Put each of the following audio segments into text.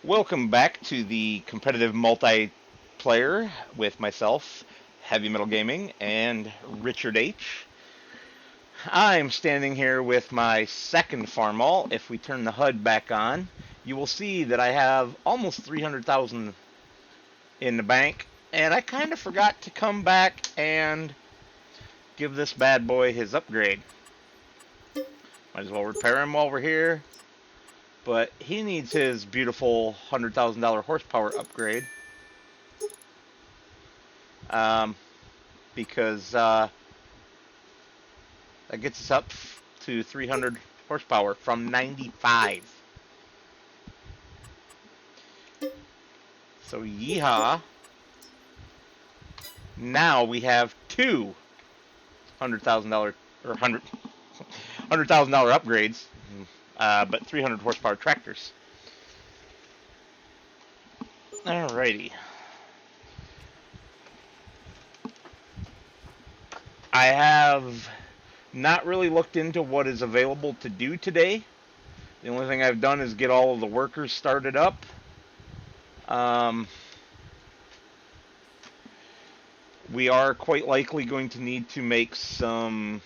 Welcome back to the competitive multiplayer with myself, Heavy Metal Gaming, and Richard H. I'm standing here with my second farmall. If we turn the HUD back on, you will see that I have almost 300,000 in the bank, and I kind of forgot to come back and give this bad boy his upgrade. Might as well repair him while we're here. But he needs his beautiful $100,000 horsepower upgrade. Because that gets us up to 300 horsepower from 95. So yeehaw. Now we have two $100,000 or $100,000 upgrades, but 300 horsepower tractors. Alrighty. I have not really looked into what is available to do today. The only thing I've done is get all of the workers started up. We are quite likely going to need to make something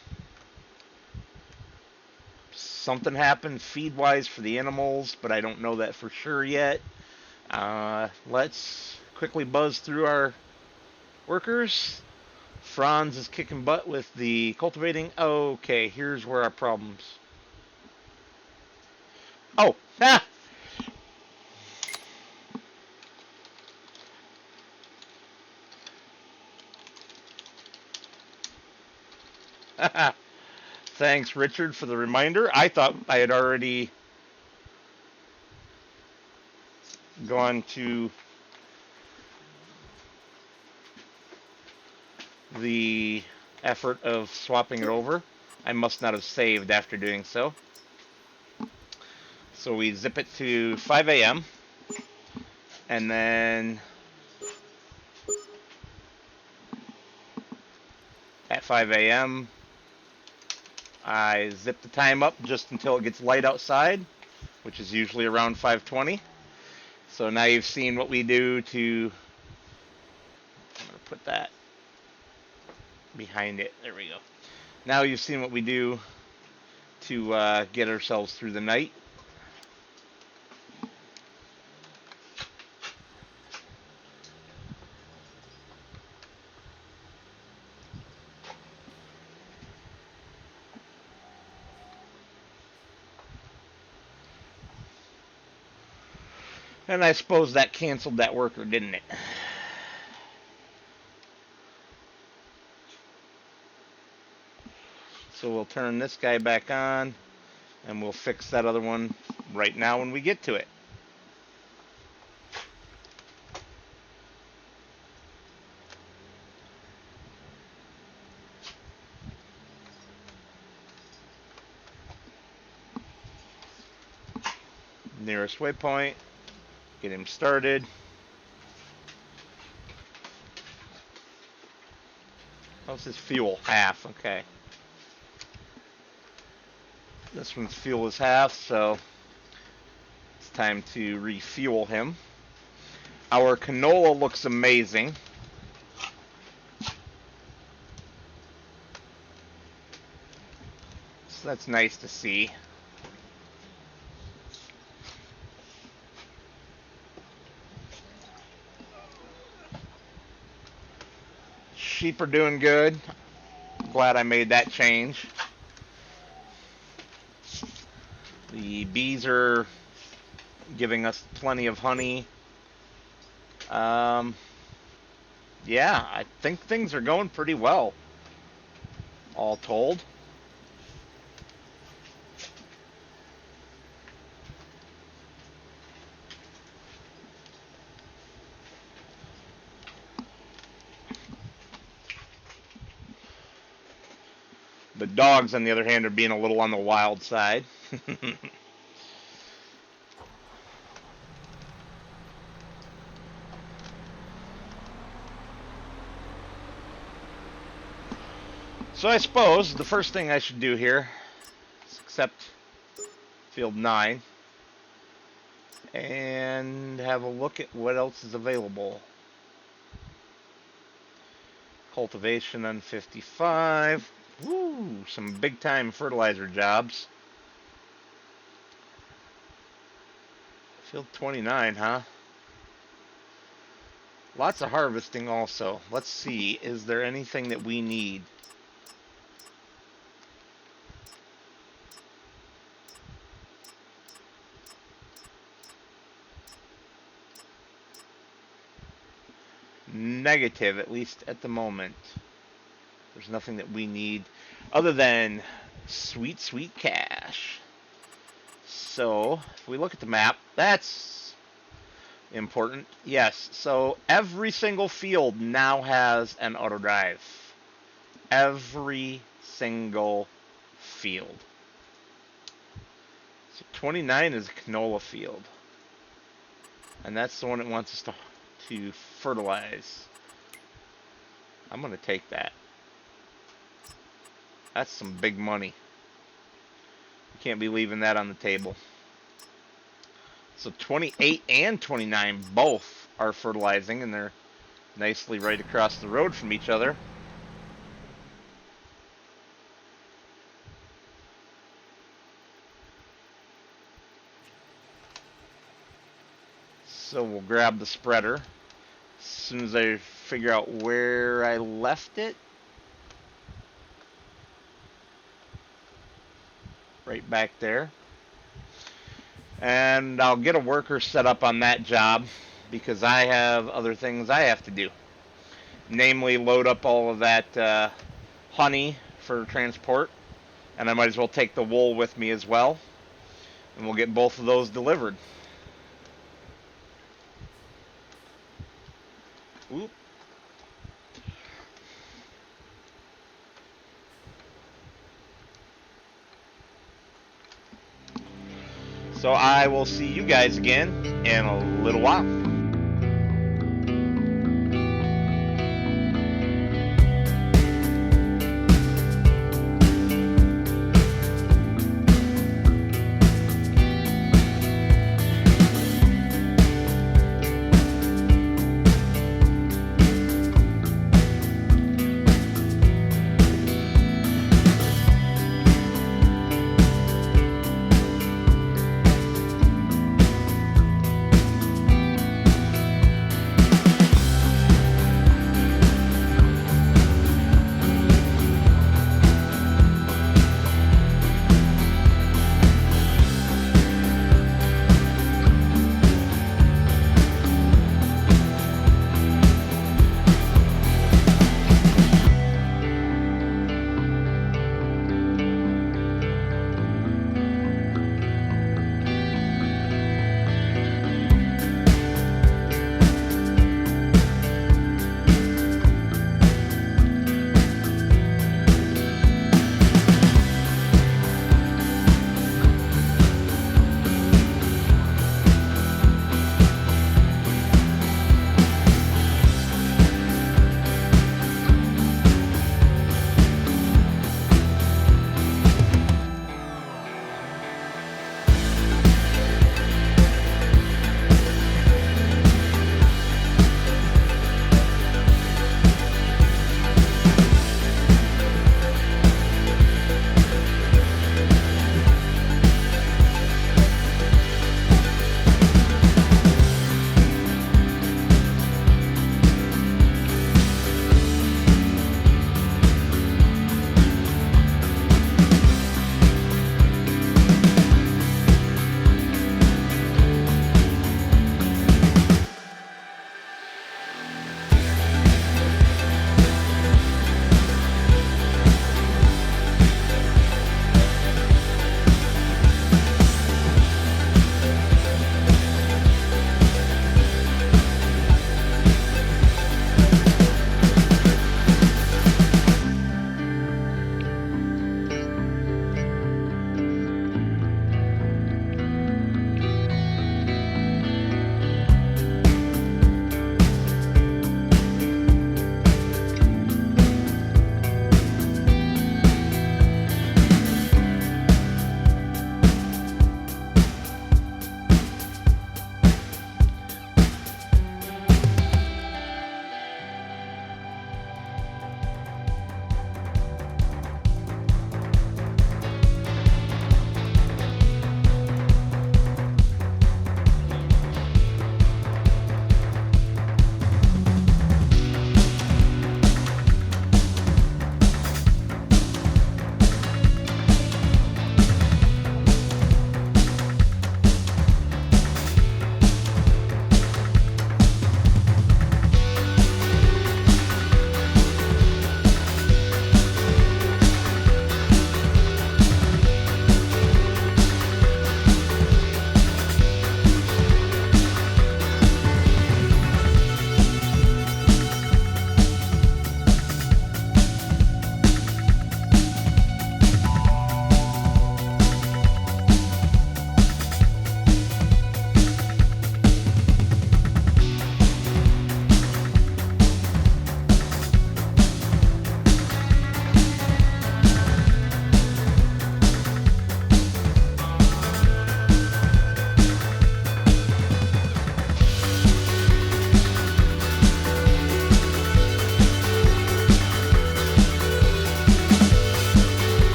happen feed-wise for the animals, but I don't know that for sure yet. Let's quickly buzz through our workers. Franz is kicking butt with the cultivating. Okay, here's where our problems. Oh, ha! Thanks, Richard, for the reminder. I thought I had already gone to the effort of swapping it over. I must not have saved after doing so. So we zip it to 5 a.m. and then at 5 a.m. I zip the time up just until it gets light outside, which is usually around 5:20. So now you've seen what we do to, I'm going to put that behind it. There we go. Now you've seen what we do to get ourselves through the night. And I suppose that canceled that worker, didn't it? So we'll turn this guy back on, and we'll fix that other one right now when we get to it. Nearest waypoint. Get him started. How's his fuel? Half, okay. This one's fuel is half, so it's time to refuel him. Our canola looks amazing. So that's nice to see. Sheep are doing good. Glad I made that change. The bees are giving us plenty of honey. Yeah, I think things are going pretty well, all told. The dogs, on the other hand, are being a little on the wild side. So I suppose the first thing I should do here is accept field 9. and have a look at what else is available. Cultivation on 55. Woo, some big time fertilizer jobs. Field 29, huh? Lots of harvesting also. Let's see, is there anything that we need? Negative, at least at the moment. There's nothing that we need other than sweet, sweet cash. So, if we look at the map, that's important. Yes, so every single field now has an auto drive. Every single field. So 29 is a canola field. And that's the one that wants us to fertilize. I'm going to take that. That's some big money. You can't be leaving that on the table. So 28 and 29 both are fertilizing, and they're nicely right across the road from each other. So we'll grab the spreader as soon as I figure out where I left it. Right back there. And I'll get a worker set up on that job because I have other things I have to do. Namely, load up all of that honey for transport. And I might as well take the wool with me as well. And we'll get both of those delivered. Oop. So I will see you guys again in a little while.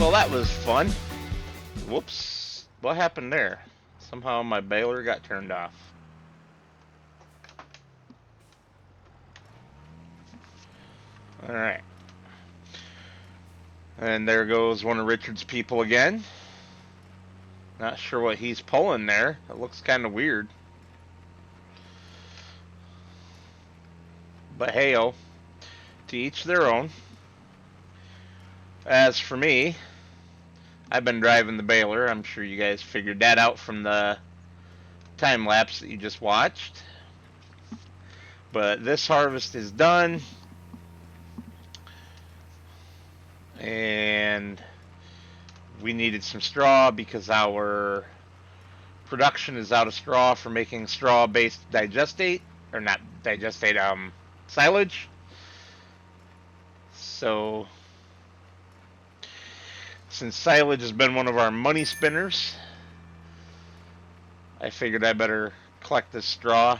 Well, that was fun. Whoops. What happened there? Somehow my baler got turned off. Alright. And there goes one of Richard's people again. Not sure what he's pulling there. It looks kind of weird. But hey-oh. To each their own. As for me, I've been driving the baler. I'm sure you guys figured that out from the time lapse that you just watched. But this harvest is done. And we needed some straw because our production is out of straw for making straw-based digestate, or not digestate, silage. So, since silage has been one of our money spinners, I figured I better collect this straw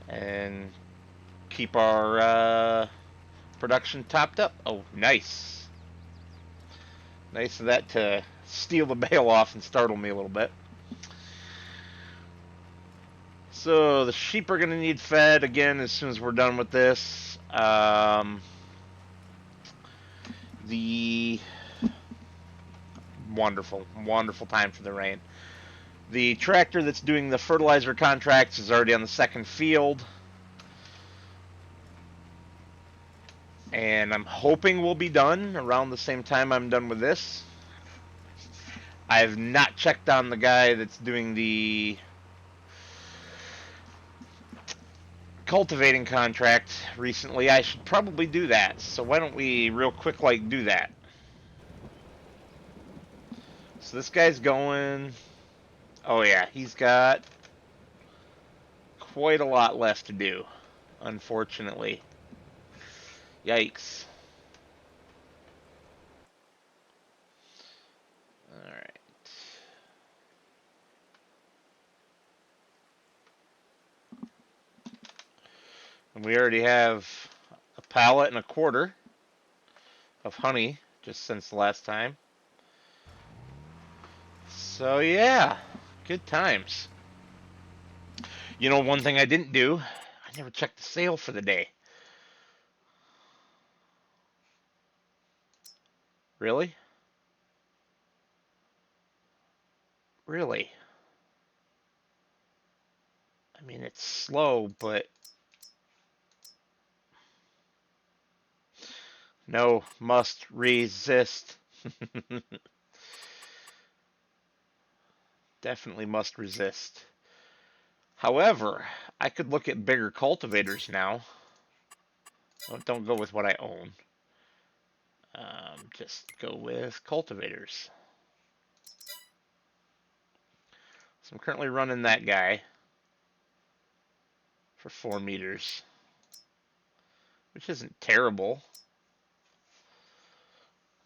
and keep our production topped up. Oh, nice. Nice of that to steal the bale off and startle me a little bit. So the sheep are going to need fed again as soon as we're done with this. The wonderful, wonderful time for the rain. The tractor that's doing the fertilizer contracts is already on the second field. And I'm hoping we'll be done around the same time I'm done with this. I've not checked on the guy that's doing the cultivating contract recently. I should probably do that. So why don't we real quick do that? So this guy's going. Oh yeah, he's got quite a lot left to do, unfortunately. Yikes. Alright. And we already have a pallet and a quarter of honey just since the last time. So yeah, good times. You know, one thing I didn't do, I never checked the sale for the day. Really? Really? I mean, it's slow, but no, must resist. Definitely must resist. However, I could look at bigger cultivators now. Don't go with what I own. Just go with cultivators. So I'm currently running that guy for 4 meters, which isn't terrible.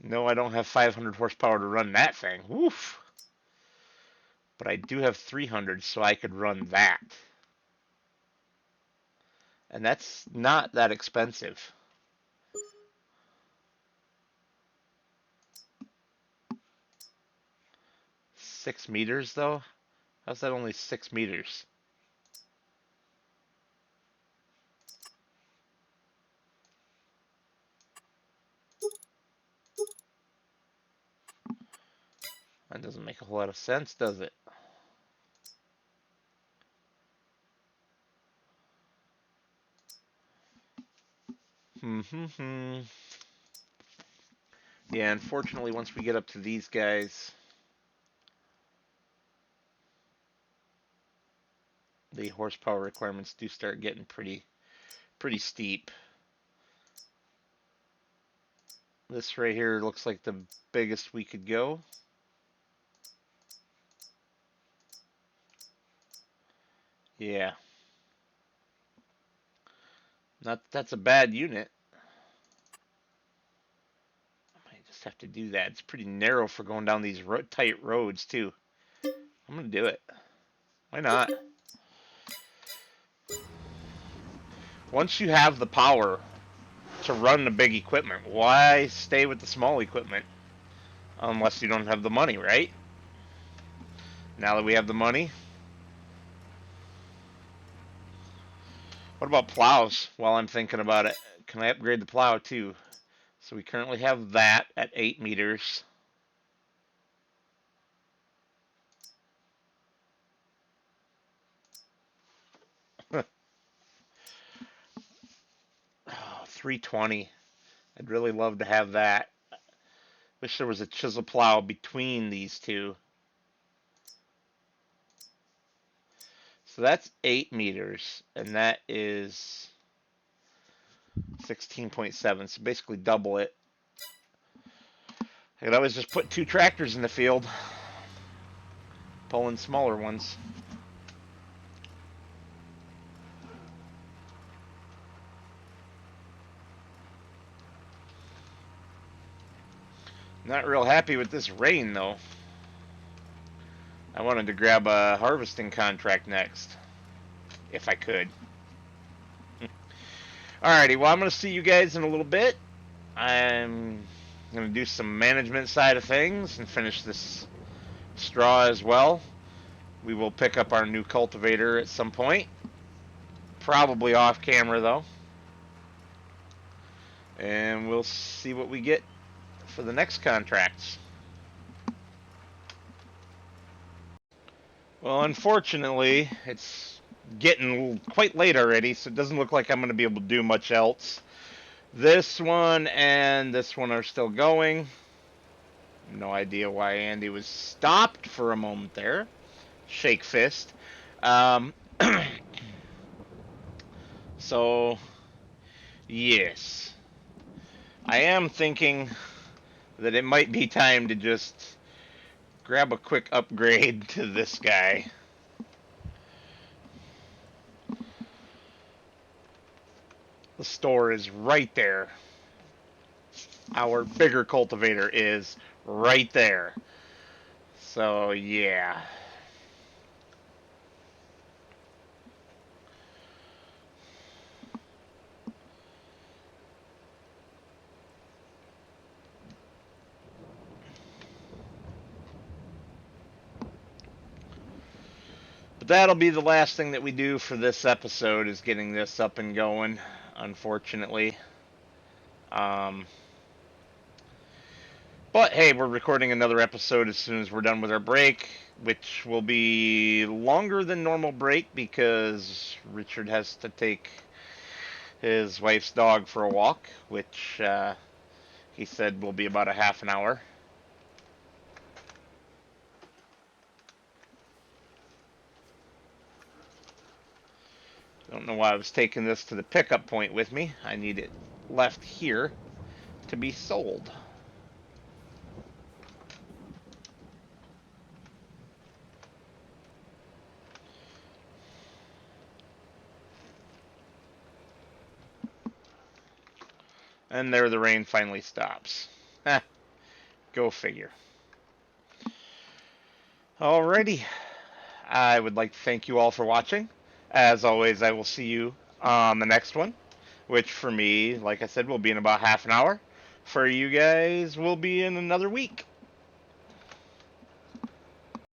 No, I don't have 500 horsepower to run that thing. Woof. But I do have 300, so I could run that. And that's not that expensive. Six meters, though? How's that only 6 meters? That doesn't make a whole lot of sense, does it? Yeah, unfortunately, once we get up to these guys, the horsepower requirements do start getting pretty steep. This right here looks like the biggest we could go. Yeah. Not that that's a bad unit. I might just have to do that. It's pretty narrow for going down these tight roads, too. I'm going to do it. Why not? Once you have the power to run the big equipment, why stay with the small equipment? Unless you don't have the money, right? Now that we have the money. What about plows while I'm thinking about it? Can I upgrade the plow too? So we currently have that at 8 meters. Oh, 320. I'd really love to have that. Wish there was a chisel plow between these two. So that's 8 meters, and that is 16.7. So basically double it. I could always just put 2 tractors in the field, pulling smaller ones. Not real happy with this rain, though. I wanted to grab a harvesting contract next, if I could. Alrighty, well, I'm going to see you guys in a little bit. I'm going to do some management side of things and finish this straw as well. We will pick up our new cultivator at some point. Probably off camera, though. And we'll see what we get for the next contracts. Well, unfortunately, it's getting quite late already, so it doesn't look like I'm going to be able to do much else. This one and this one are still going. No idea why Andy was stopped for a moment there. Shake fist. Um, so, yes. I am thinking that it might be time to just grab a quick upgrade to this guy. The store is right there. Our bigger cultivator is right there. So, yeah. But that'll be the last thing that we do for this episode is getting this up and going, unfortunately. Um, but hey, we're recording another episode as soon as we're done with our break, which will be longer than normal break because Richard has to take his wife's dog for a walk, which he said will be about a half an hour. Don't know why I was taking this to the pickup point with me. I need it left here to be sold. And there the rain finally stops. Go figure. Alrighty. I would like to thank you all for watching. As always, I will see you on the next one, which for me, like I said, will be in about half an hour. For you guys, will be in another week.